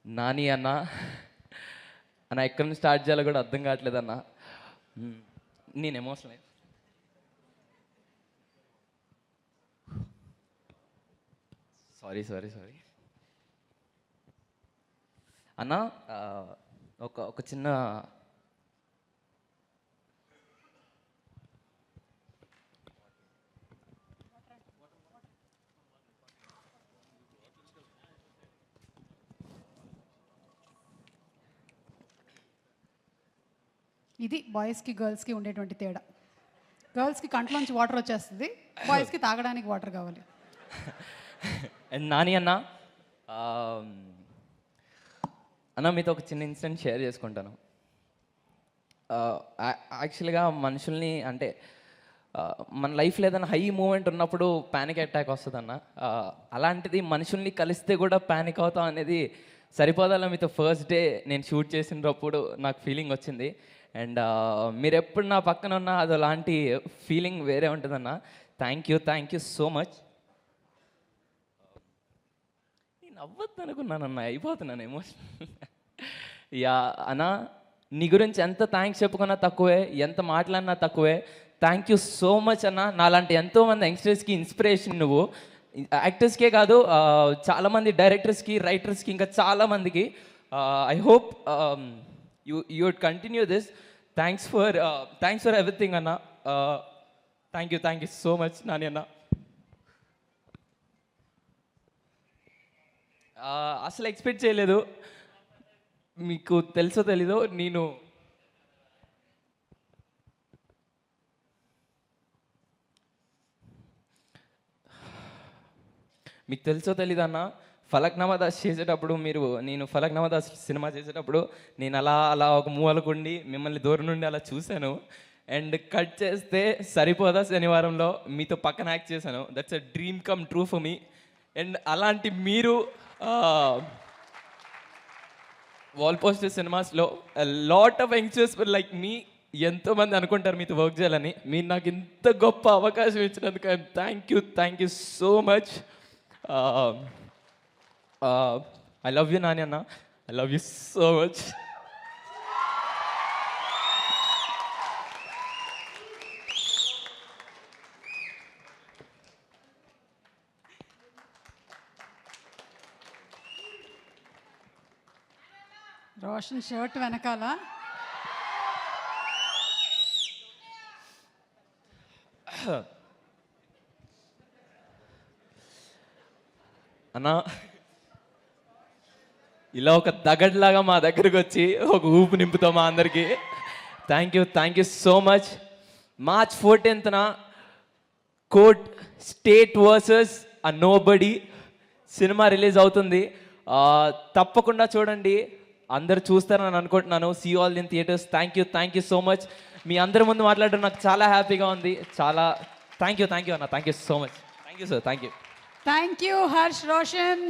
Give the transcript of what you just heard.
నాని అన్న అన్న ఎక్కడి నుంచి స్టార్ట్ చేయాలో కూడా అర్థం కావట్లేదు అన్న. నేను ఎమోషనల్ సారీ అన్న. ఒక చిన్న ఇది బాయ్స్కి గర్ల్స్కి ఉండేటువంటి తేడా. గర్ల్స్కి కంట్లోంచి వాటర్ వచ్చేస్తుంది, బాయ్స్కి తాగడానికి వాటర్ కావాలి. నాని అన్న, అన్న మీతో ఒక చిన్న ఇన్సిడెంట్ షేర్ చేసుకుంటాను. యాక్చువల్గా మనుషుల్ని అంటే మన లైఫ్లో ఏదైనా హై మూమెంట్ ఉన్నప్పుడు ప్యానిక్ అటాక్ వస్తుంది అన్న. అలాంటిది మనుషుల్ని కలిస్తే కూడా ప్యానిక్ అవుతాం అనేది సరిపోదాల. మీతో ఫస్ట్ డే నేను షూట్ చేసినప్పుడు నాకు ఫీలింగ్ వచ్చింది. అండ్ మీరు ఎప్పుడు నా పక్కన ఉన్నా అది అలాంటి ఫీలింగ్ వేరే ఉంటుందన్న. Thank you so much. నేను అవ్వద్దు అనుకున్నానన్న, అయిపోతున్నాను ఎమోషనల్. యా అన్న, నీ గురించి ఎంత థ్యాంక్స్ చెప్పుకున్నా తక్కువే, ఎంత మాట్లాడినా తక్కువే. థ్యాంక్ యూ సో మచ్ అన్న. నాలాంటి ఎంతోమంది యంగ్స్టర్స్కి ఇన్స్పిరేషన్ నువ్వు. యాక్టర్స్కే కాదు, చాలామంది డైరెక్టర్స్కి, రైటర్స్కి, ఇంకా చాలామందికి. I hope you would continue this. Thanks for everything అన్న. Thank you so much Nani అన్న. అసలు ఎక్స్పెక్ట్ చేయలేదు. మీకు తెలుసో తెలీదో, నేను మీకు తెలుసో తెలీదన్న, ఫలక్నామా దాస్ చేసేటప్పుడు నేను ఫలక్నామా దాస్ సినిమా చేసేటప్పుడు నేను అలా ఒక మూలకుండి మిమ్మల్ని దూరం నుండి అలా చూశాను. అండ్ కట్ చేస్తే సరిపోదా శనివారంలో మీతో పక్కన యాక్ట్ చేశాను. That's a dream come true for me. And అలాంటి మీరు వాల్ పోస్టర్ సినిమాస్లో లాట్ ఆఫ్ యంగ్స్టర్స్ లైక్ మీ ఎంతోమంది అనుకుంటారు మీతో వర్క్ చేయాలని. మీరు నాకు ఇంత గొప్ప అవకాశం ఇచ్చినందుకు thank you so much. I love you Nani అన్న. I love you so much. Roshan shirt వెనకాల అన్న, ఇలా ఒక దగడ్లాగా మా దగ్గరకు వచ్చి ఒక ఊపు నింపుతాం మా అందరికీ. Thank you so much. March 14th court state versus a nobody cinema release అవుతుంది. తప్పకుండా చూడండి. అందరు చూస్తారని అనుకుంటున్నాను. See all in theatres. Thank you so much. మీ అందరి ముందు మాట్లాడడం నాకు చాలా హ్యాపీగా ఉంది. చాలా థ్యాంక్ యూ అన్న. Thank you so much. Thank you sir. Thank you Harsh Roshan.